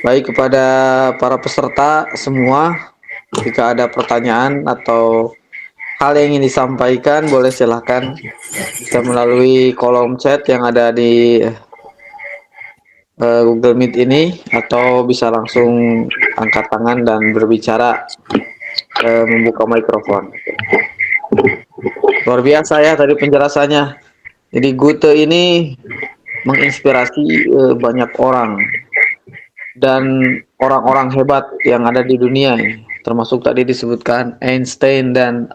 Baik, kepada para peserta semua, jika ada pertanyaan atau hal yang ingin disampaikan, boleh silahkan bisa melalui kolom chat yang ada di Google Meet ini, atau bisa langsung angkat tangan dan berbicara, membuka mikrofon. Luar biasa ya tadi penjelasannya. Jadi Goethe ini menginspirasi banyak orang dan orang-orang hebat yang ada di dunia ini, termasuk tadi disebutkan Einstein dan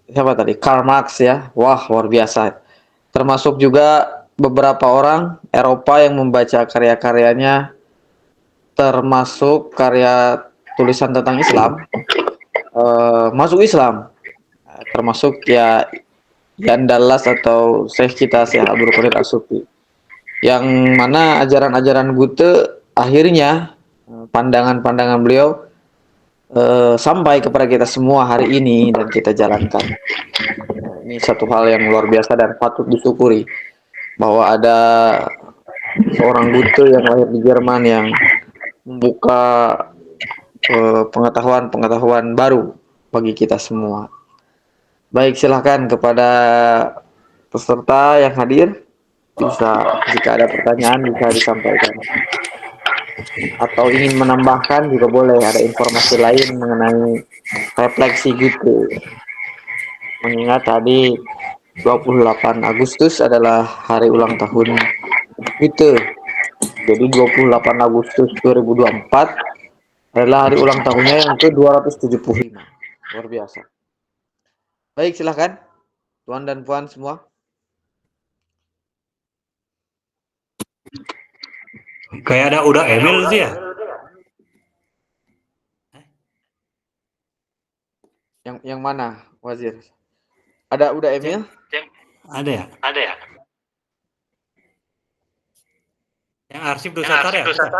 siapa tadi, Karl Marx ya. Wah, luar biasa. Termasuk juga beberapa orang Eropa yang membaca karya-karyanya, termasuk karya tulisan tentang Islam, masuk Islam, termasuk ya Jan Dallas atau Syekh kita Syekh Abdul Qadir As-Sufi, yang mana ajaran-ajaran Goethe akhirnya pandangan-pandangan beliau sampai kepada kita semua hari ini dan kita jalankan. Ini satu hal yang luar biasa dan patut disyukuri bahwa ada seorang Goethe yang lahir di Jerman yang membuka pengetahuan-pengetahuan baru bagi kita semua. Baik, silahkan kepada peserta yang hadir, bisa jika ada pertanyaan bisa disampaikan. Atau ingin menambahkan juga boleh, ada informasi lain mengenai refleksi gitu. Mengingat tadi 28 Agustus adalah hari ulang tahun Goethe. Jadi 28 Agustus 2024 adalah hari ulang tahunnya yang ke-275. Luar biasa. Baik, silahkan Tuan dan Puan semua. Kayak ada udah email sih ya. Yang mana, Wazir? Ada udah email? Ada ya? Ada ya? Yang arsip Dosatar ya? Bukan?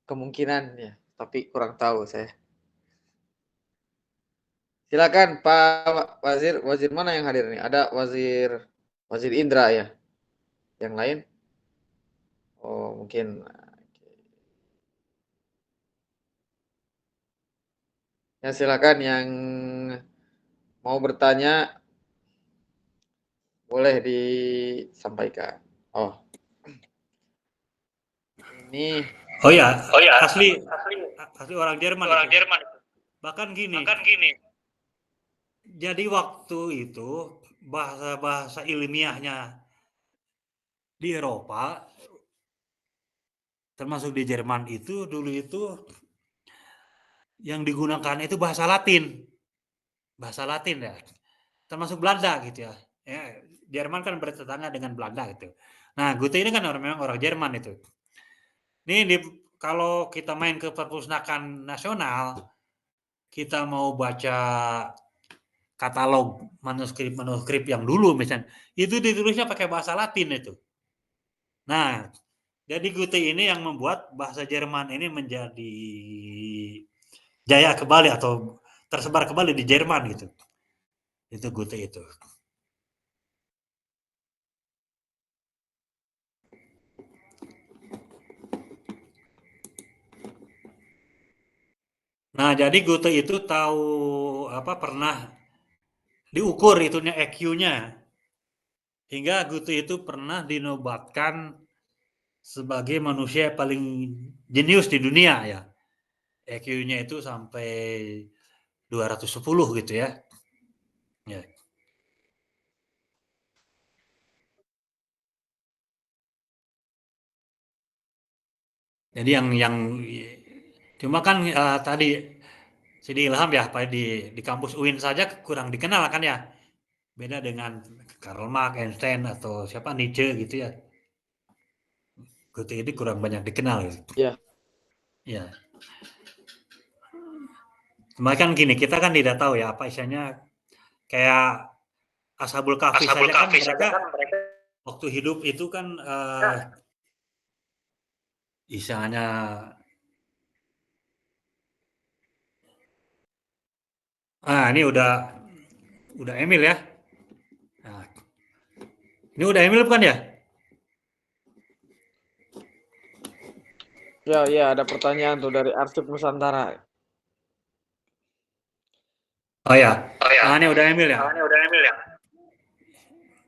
Kemungkinan ya, tapi kurang tahu saya. Silakan Pak Wazir. Wazir mana yang hadir nih? Ada Wazir Indra ya. Yang lain? Oh, mungkin. Ya, silakan yang mau bertanya boleh disampaikan. Oh, ini Oh ya, Oh ya, asli asli orang Jerman orang itu. Jerman. Bahkan gini, Bahkan gini, jadi waktu itu bahasa-bahasa ilmiahnya di Eropa, termasuk di Jerman itu dulu itu yang digunakan itu bahasa Latin ya, termasuk Belanda gitu ya. Ya, Jerman kan bertetangga dengan Belanda gitu. Nah, Goethe ini kan memang orang Jerman itu. Ini kalau kita main ke perpustakaan nasional, kita mau baca katalog manuskrip yang dulu misalnya, itu ditulisnya pakai bahasa Latin itu. Nah, jadi Goethe ini yang membuat bahasa Jerman ini menjadi jaya kembali atau tersebar kembali di Jerman gitu. Itu Goethe itu. Nah, jadi Goethe itu tahu apa pernah diukur itunya EQ-nya. Hingga Goethe itu pernah dinobatkan sebagai manusia paling jenius di dunia ya. EQ-nya itu sampai 210 gitu ya. Ya. Jadi yang cuma kan tadi Sidi Ilham ya di kampus UIN saja kurang dikenal kan ya. Beda dengan Karl Marx, Einstein atau siapa Nietzsche gitu ya. Goethe ini kurang banyak dikenal gitu. ya. Ya. Cuma kan gini, kita kan tidak tahu ya apa isinya kayak Ashabul Kahfi Ashabul saja kan Kahfi saja mereka kan mereka waktu hidup itu kan misalnya ini udah Emil ya. Nah, Ini udah Emil bukan ya? Ya, ada pertanyaan tuh dari Arsip Nusantara. Oh ya. Ini udah Emil ya.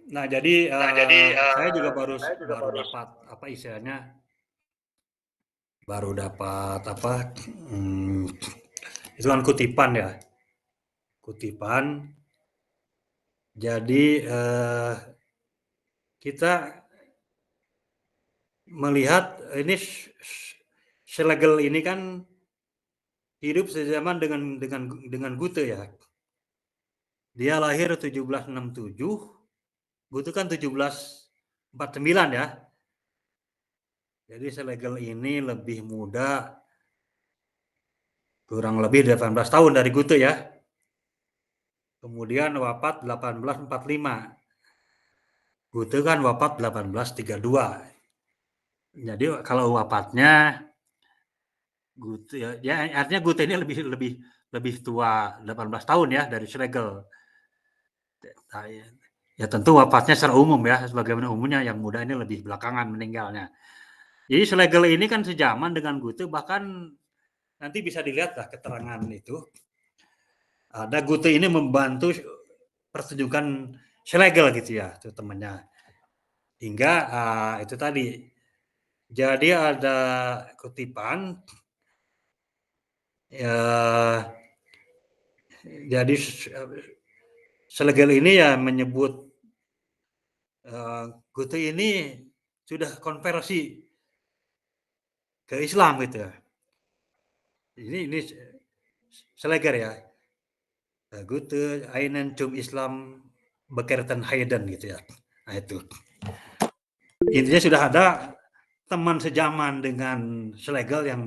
Nah, jadi saya juga baru dapat apa istilahnya, baru dapat apa, itu kan kutipan ya, kutipan. Jadi kita melihat ini Schlegel ini kan hidup sezaman dengan Goethe ya. Dia lahir 1767, Goethe kan 1749 ya. Jadi Schlegel ini lebih muda, kurang lebih 18 tahun dari Goethe ya. Kemudian wafat 1845. Goethe kan wafat 1832. Jadi kalau wafatnya Goethe ya artinya Goethe ini lebih tua 18 tahun ya dari Schlegel. Ya tentu wafatnya secara umum ya, sebagaimana umumnya yang muda ini lebih belakangan meninggalnya. Jadi Schlegel ini kan sejaman dengan Goethe, bahkan nanti bisa dilihat lah keterangan itu. Ada Goethe ini membantu pertunjukan Schlegel gitu ya, itu temannya. Hingga itu tadi. Jadi ada kutipan. Jadi Schlegel ini ya menyebut Goethe ini sudah konversi ke Islam gitu ya. Ini Schlegel ya. Goethe einen zum Islam bekehrten Heiden gitu ya. Nah itu. Intinya sudah ada teman sejaman dengan Schlegel yang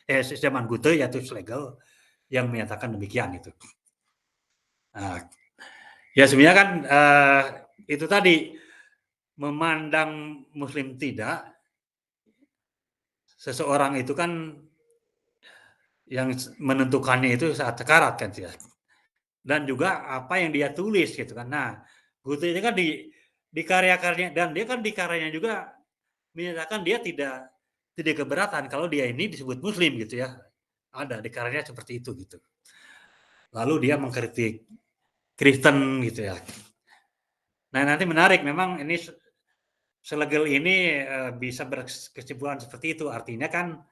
sejaman Goethe yaitu Schlegel yang menyatakan demikian itu. Nah, ya sebenarnya kan itu tadi memandang Muslim tidak, seseorang itu kan yang menentukannya itu saat sekarat kan ya. Dan juga apa yang dia tulis gitu kan. Nah, Goethe ini kan di karya-karyanya, dan dia kan di karyanya juga menyatakan dia tidak keberatan kalau dia ini disebut Muslim gitu ya. Ada di karyanya seperti itu gitu. Lalu dia mengkritik Kristen gitu ya. Nah, nanti menarik memang ini Schlegel ini bisa berkesimpulan seperti itu. Artinya kan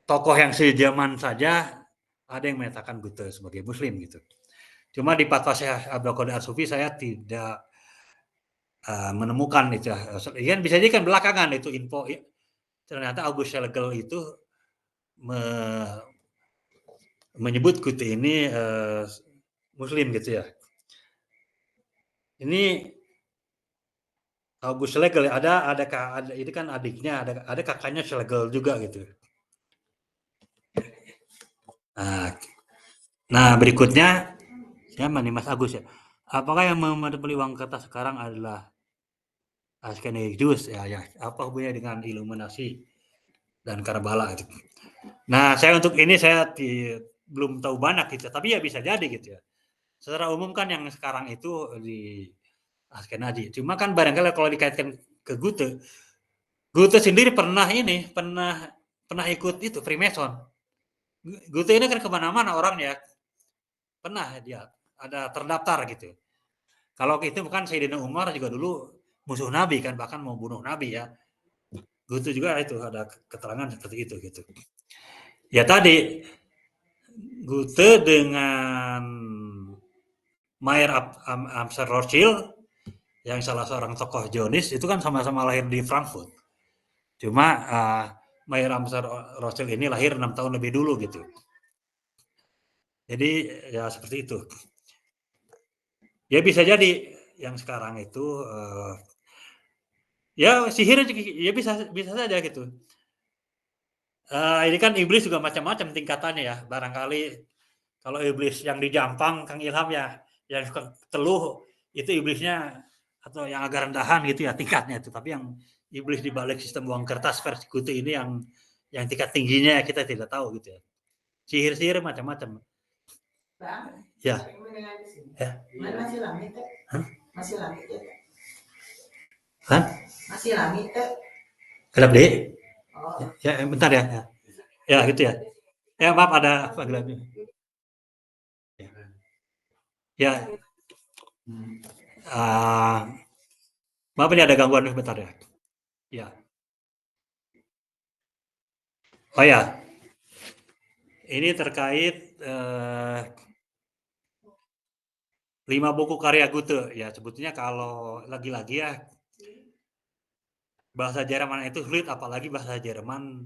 tokoh yang sejaman saja ada yang menyatakan Goethe sebagai Muslim gitu. Cuma di Fatwa Syekh Abdul Qadir As-Sufi saya tidak menemukan itu. Kan bisa jadi kan belakangan itu info. Ternyata August Schlegel itu menyebut Goethe ini Muslim gitu ya. Ini August Schlegel ada ini kan adiknya, ada kakaknya Schlegel juga gitu. Nah berikutnya siapa nih Mas Agus ya? Apakah yang memanipulasi uang kertas sekarang adalah Askenejus ya? Apa hubungannya dengan Illuminasi dan Karbala gitu? Nah saya untuk ini saya belum tahu banyak gitu, tapi ya bisa jadi gitu ya. Secara umum kan yang sekarang itu di Askenazi. Cuma kan barangkali kalau dikaitkan ke Goethe sendiri pernah ikut itu Freemason. Goethe ini kan kemana-mana orangnya, pernah dia ada terdaftar gitu. Kalau itu bukan Sayyidina Umar juga dulu musuh Nabi kan, bahkan mau bunuh Nabi ya. Goethe juga itu ada keterangan seperti itu gitu. Ya tadi Goethe dengan Mayer Amsar Rothschild yang salah seorang tokoh Zionis itu kan sama-sama lahir di Frankfurt. Cuma Mayer Amsar Rothschild ini lahir 6 tahun lebih dulu gitu. Jadi ya seperti itu. Ya bisa jadi yang sekarang itu ya sihir ya bisa saja gitu. Ini kan iblis juga macam-macam tingkatannya ya. Barangkali kalau iblis yang di Jampang, Kang Ilham ya, yang teluh itu iblisnya atau yang agak rendahan gitu ya tingkatnya itu. Tapi yang iblis di balik sistem uang kertas versi Goethe ini yang tingkat tingginya kita tidak tahu gitu ya. Sihir-sihir macam-macam. Ya. Ya. Masih lami teh? Hah? Masih lami teh? Hah? Masih lami teh? Gelap deh. Oh. Ya, bentar ya. Ya, gitu ya. Ya, maaf ada apa gelapnya. Ya. Ya. Maaf ini ada gangguan bentar ya. Ya. Oh ya. Ini terkait 5 buku karya Goethe. Ya, sebetulnya kalau lagi-lagi ya bahasa Jerman itu sulit, apalagi bahasa Jerman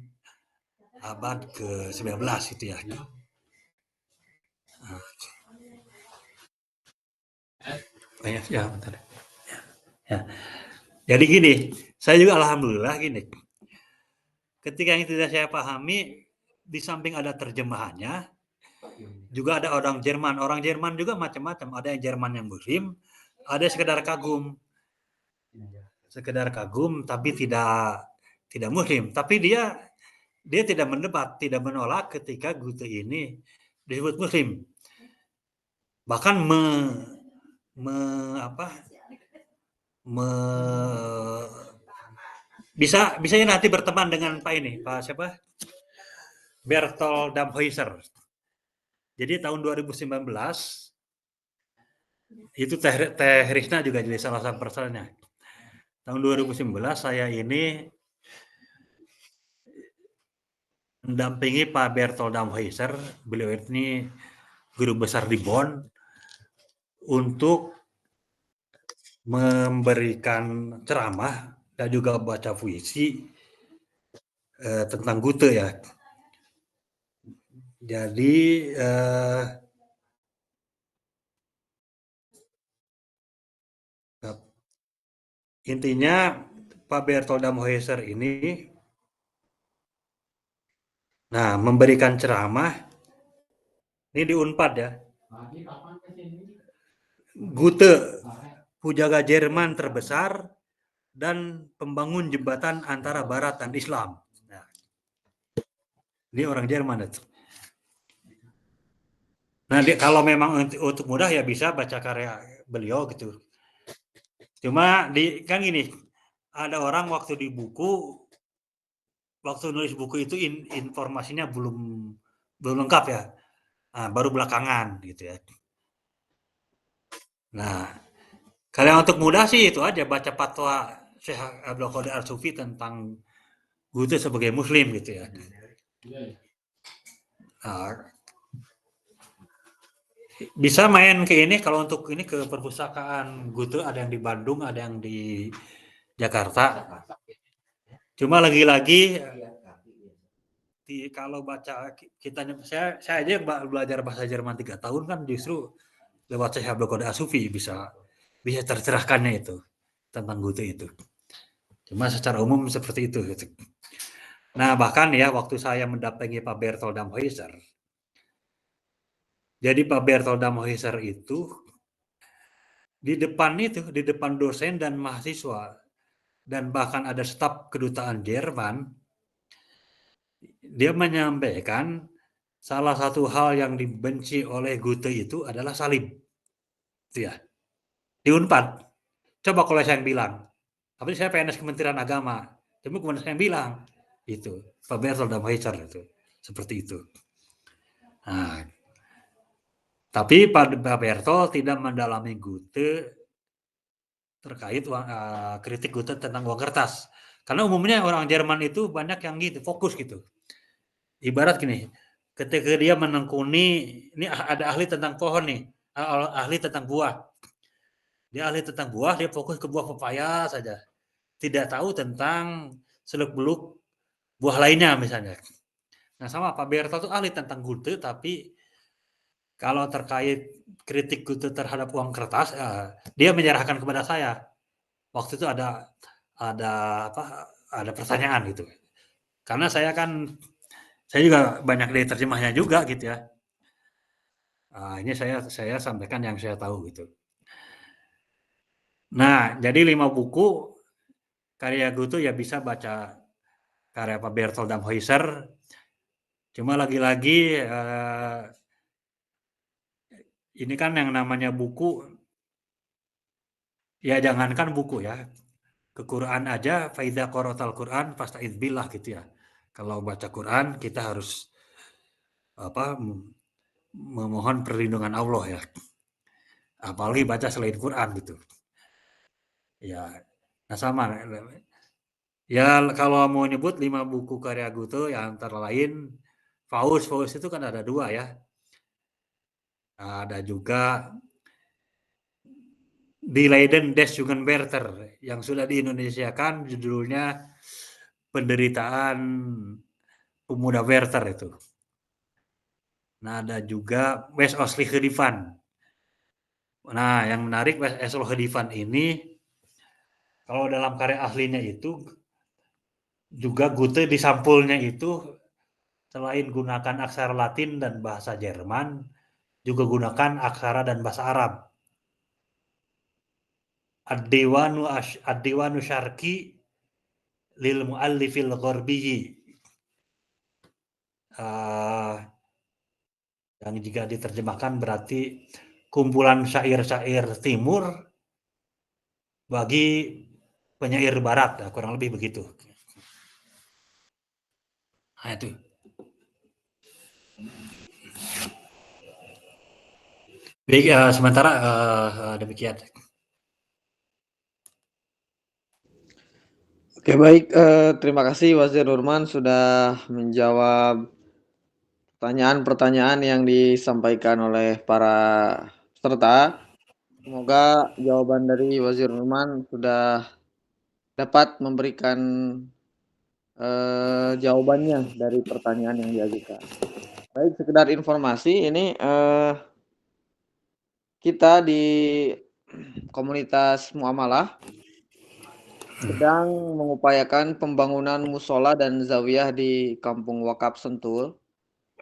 abad ke-19 gitu ya. Ya, bentar. Ya. Jadi gini, saya juga alhamdulillah gini. Ketika yang tidak saya pahami, di samping ada terjemahannya, juga ada orang Jerman. Orang Jerman juga macam-macam. Ada yang Jerman yang Muslim, ada sekedar kagum. Sekedar kagum tapi tidak Muslim. Tapi dia tidak mendebat, tidak menolak ketika Goethe ini disebut Muslim. Bahkan bisa nanti berteman dengan Pak siapa? Bertolt Damhäuser. Jadi tahun 2019 itu Teh Risna juga jadi salah satu personnya. Tahun 2019 saya ini mendampingi Pak Bertolt Damhäuser. Beliau ini guru besar di Bonn untuk memberikan ceramah dan juga baca puisi tentang Goethe ya. Jadi intinya Pak Bertolt Damhäuser ini memberikan ceramah ini di Unpad ya. Goethe, pujaga Jerman terbesar dan pembangun jembatan antara Barat dan Islam. Nah, ini orang Jerman itu. Nah, kalau memang untuk mudah ya bisa baca karya beliau gitu. Cuma kan gini, ada orang waktu nulis buku itu informasinya belum lengkap ya. Nah, baru belakangan gitu ya. Nah, kalau yang untuk mudah sih itu aja baca fatwa Syekh Abdul Qadir Ar-Sufi tentang Goethe sebagai Muslim gitu ya. Nah, bisa main ke ini kalau untuk ini ke perpustakaan Goethe, ada yang di Bandung, ada yang di Jakarta. Cuma lagi-lagi kalau baca kita saya aja belajar bahasa Jerman 3 tahun kan justru lewat Syekh Abdul Qadir Ar-Sufi bisa tercerahkannya itu tentang Goethe itu. Cuma secara umum seperti itu gitu. Nah, bahkan ya waktu saya mendampingi Pak Bertolt Damhäuser. Jadi Pak Bertolt Damhäuser itu di depan dosen dan mahasiswa dan bahkan ada staf kedutaan Jerman, dia menyampaikan salah satu hal yang dibenci oleh Goethe itu adalah salib. Itu ya. Di Unpad. Coba kalau saya yang bilang. Tapi saya PNS Kementerian Agama. Tapi kemudian saya yang bilang. Itu. Pak Bertolt Damhäuser itu. Seperti itu. Nah, tapi Pak Bertolt tidak mendalami Goethe terkait kritik Goethe tentang uang kertas. Karena umumnya orang Jerman itu banyak yang gitu, fokus gitu. Ibarat gini, ketika dia menekuni, ini ada ahli tentang pohon nih, ahli tentang buah. Dia ahli tentang buah, dia fokus ke buah pepaya saja. Tidak tahu tentang seluk-beluk buah lainnya misalnya. Nah sama Pak Bertolt itu ahli tentang Goethe, tapi kalau terkait kritik Goethe terhadap uang kertas, dia menyerahkan kepada saya. Waktu itu ada pertanyaan gitu. Karena saya juga banyak dari terjemahnya juga gitu ya. Ini saya sampaikan yang saya tahu gitu. Nah, jadi 5 buku karya Goethe ya bisa baca karya Pak Bertolt Damhäuser. Cuma lagi-lagi ini kan yang namanya buku, ya jangankan buku ya, ke Quran aja, faidza qara'tal Quran fasta'idz billah gitu ya. Kalau baca Quran kita harus apa memohon perlindungan Allah ya. Apalagi baca selain Quran gitu. Ya, nah sama. Ya kalau mau nyebut 5 buku karya Goethe ya antara lain Faust. Faust itu kan ada 2 ya. Ada juga Die Leiden des Jungen Werther yang sudah diindonesiakan judulnya Penderitaan Pemuda Werther itu. Nah, ada juga Wes Oslich Divan. Nah, yang menarik Wes Oslich Divan ini kalau dalam karya aslinya itu juga Goethe di sampulnya itu selain gunakan aksara Latin dan bahasa Jerman, juga gunakan aksara dan bahasa Arab. Ad-Diwanu Syarqi lil Mu'allifil Ghorbiyi. Yang jika diterjemahkan berarti kumpulan syair-syair timur bagi penyair barat, kurang lebih begitu. Nah, itu. Baik, sementara demikian. Oke, baik, terima kasih Wazir Nurman sudah menjawab pertanyaan-pertanyaan yang disampaikan oleh para peserta. Semoga jawaban dari Wazir Nurman sudah dapat memberikan jawabannya dari pertanyaan yang diajukan. Baik, sekedar informasi ini kita di komunitas Muamalah sedang mengupayakan pembangunan musola dan zawiyah di Kampung Wakaf Sentul.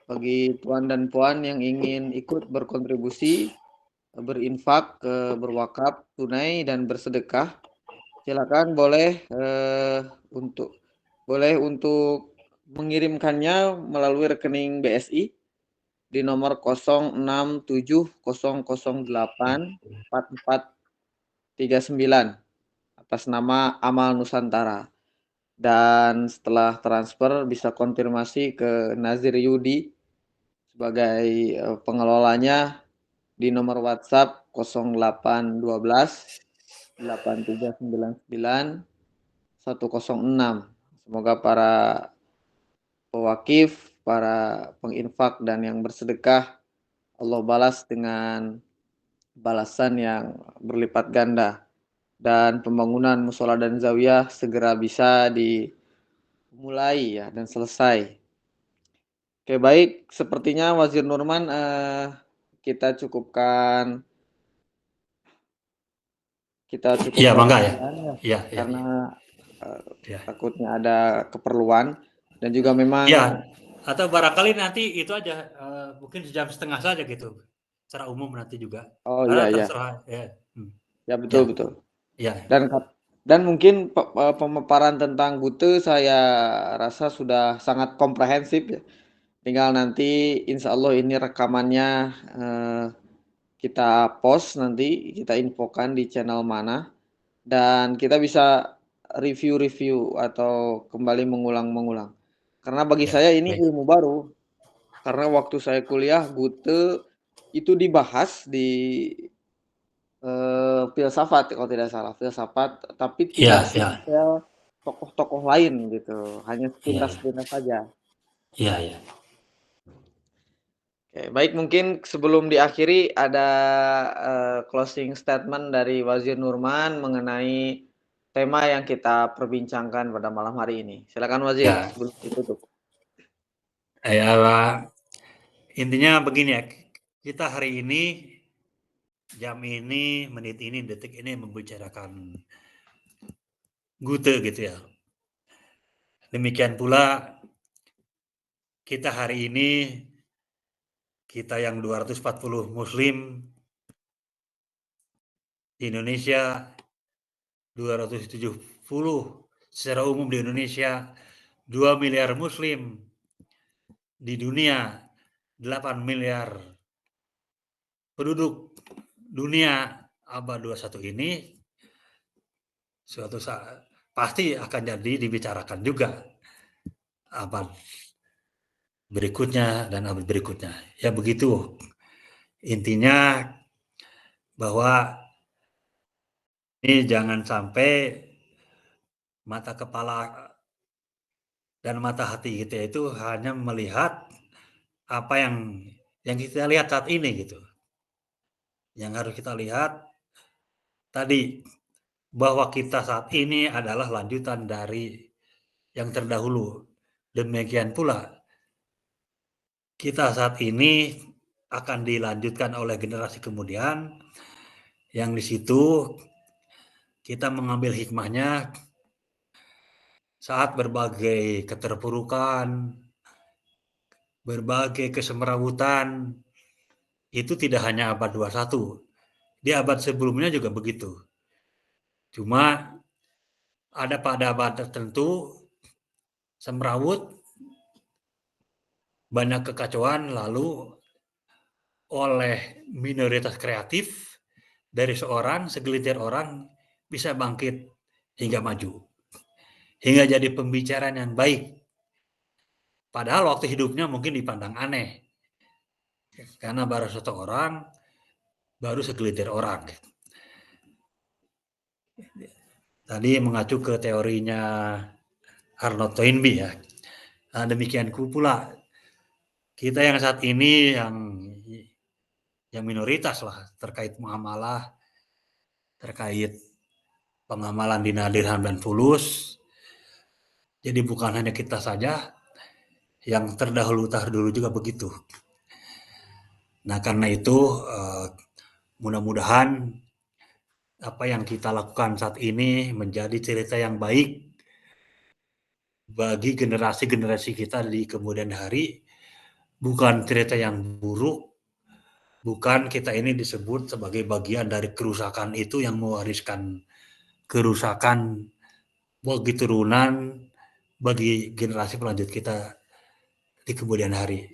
Bagi tuan dan puan yang ingin ikut berkontribusi, berinfak, berwakaf, tunai dan bersedekah, silakan untuk mengirimkannya melalui rekening BSI di nomor 0667008439 atas nama Amal Nusantara. Dan setelah transfer bisa konfirmasi ke Nazir Yudi sebagai pengelolanya di nomor WhatsApp 0812 8399 106. Semoga para pewakif, para penginfak dan yang bersedekah Allah balas dengan balasan yang berlipat ganda dan pembangunan musola dan zawiyah segera bisa dimulai ya dan selesai. Oke, baik, sepertinya Wazir Nurman kita cukupkan Iya, bangga ya. sekian ya Iya, iya, karena eh, iya. takutnya ada keperluan dan juga Iya, memang atau barangkali nanti itu aja mungkin sejam setengah saja gitu. Secara umum nanti juga. oh iya Karena ya terserah ya. ya Ya, betul betul ya. dan mungkin pemaparan tentang Gute saya rasa sudah sangat komprehensif ya. Tinggal nanti insya Allah ini rekamannya eh, kita post nanti kita infokan di channel mana dan kita bisa review-review atau kembali mengulang-mengulang. Karena bagi Ya, saya ini baik. ilmu baru. Karena waktu saya kuliah Gute itu dibahas di filsafat kalau tidak salah, filsafat tapi tidak Iya, iya. sedetail tokoh-tokoh lain gitu. Hanya Iya, iya. sepintas-sepintas saja. Iya, iya. Oke, baik mungkin sebelum diakhiri ada closing statement dari Wazir Nurman mengenai tema yang kita perbincangkan pada malam hari ini. Silakan Wazir Ya, sebelum ditutup. intinya begini ya. Kita hari ini jam ini, menit ini, detik ini membicarakan Gute gitu ya. Demikian pula kita hari ini, kita yang 240 muslim di Indonesia, 270 secara umum di Indonesia, 2 miliar muslim di dunia, 8 miliar penduduk dunia abad 21 ini suatu saat pasti akan jadi dibicarakan juga abad berikutnya dan abad berikutnya. Ya begitu. Intinya bahwa ini jangan sampai mata kepala dan mata hati kita itu hanya melihat apa yang kita lihat saat ini gitu. Yang harus kita lihat tadi bahwa kita saat ini adalah lanjutan dari yang terdahulu. Demikian pula kita saat ini akan dilanjutkan oleh generasi kemudian yang di situ kita mengambil hikmahnya saat berbagai keterpurukan, berbagai kesemrawutan itu tidak hanya abad 21. Di abad sebelumnya juga begitu. Cuma ada pada abad tertentu semrawut, banyak kekacauan, lalu oleh minoritas kreatif dari segelintir orang bisa bangkit hingga maju. Hingga jadi pembicaraan yang baik. Padahal waktu hidupnya mungkin dipandang aneh. Karena baru satu orang, baru segelintir orang. Tadi mengacu ke teorinya Arnold Toynbee ya. Nah, demikian pula kita yang saat ini yang minoritas lah terkait muamalah, terkait pengamalan dina dirham dan fulus. Jadi bukan hanya kita saja, yang terdahulu juga begitu. Nah karena itu mudah-mudahan apa yang kita lakukan saat ini menjadi cerita yang baik bagi generasi-generasi kita di kemudian hari, bukan cerita yang buruk, bukan kita ini disebut sebagai bagian dari kerusakan itu yang mewariskan kerusakan bagi turunan, bagi generasi pelanjut kita di kemudian hari.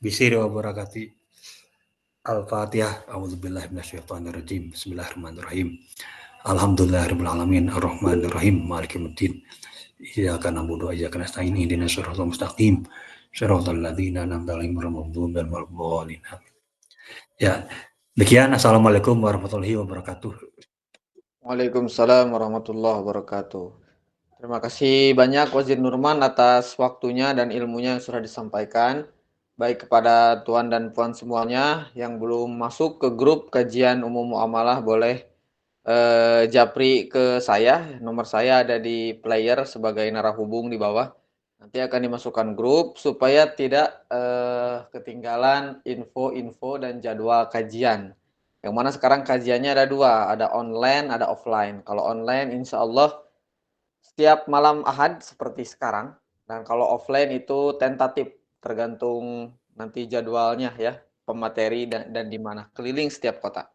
Bismillahirrahmanirrahim wa barakatuh. Al-Fatihah. A'udzubillahi minasyaitonirrajim. Bismillahirrahmanirrahim. Alhamdulillahirabbil alamin arrahmanirrahim maliki yaumiddin. Iyyaka na'budu wa iyyaka nasta'in ihdinas siratal mustaqim. Shiratal ladzina an'amta 'alaihim ghairil maghdubi 'alaihim waladdallin. Ya, demikian. Assalamualaikum warahmatullahi wabarakatuh. Waalaikumsalam warahmatullahi wabarakatuh. Terima kasih banyak Wazir Nurman atas waktunya dan ilmunya yang sudah disampaikan. Baik kepada Tuan dan Puan semuanya yang belum masuk ke grup kajian umum muamalah boleh japri ke saya. Nomor saya ada di player sebagai narahubung di bawah. Nanti akan dimasukkan grup supaya tidak ketinggalan info-info dan jadwal kajian. Yang mana sekarang kajiannya ada dua, ada online, ada offline. Kalau online insya Allah setiap malam Ahad seperti sekarang. Dan kalau offline itu tentatif, tergantung nanti jadwalnya ya, pemateri dan di mana. Keliling setiap kota.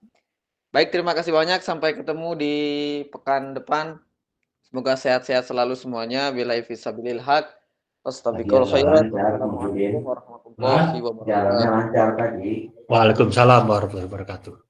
Baik, terima kasih banyak. Sampai ketemu di pekan depan. Semoga sehat-sehat selalu semuanya. Billahi fisabilil haq. Astagfirullah khairan. Wassalamualaikum warahmatullahi wabarakatuh. Waalaikumsalam warahmatullahi wabarakatuh.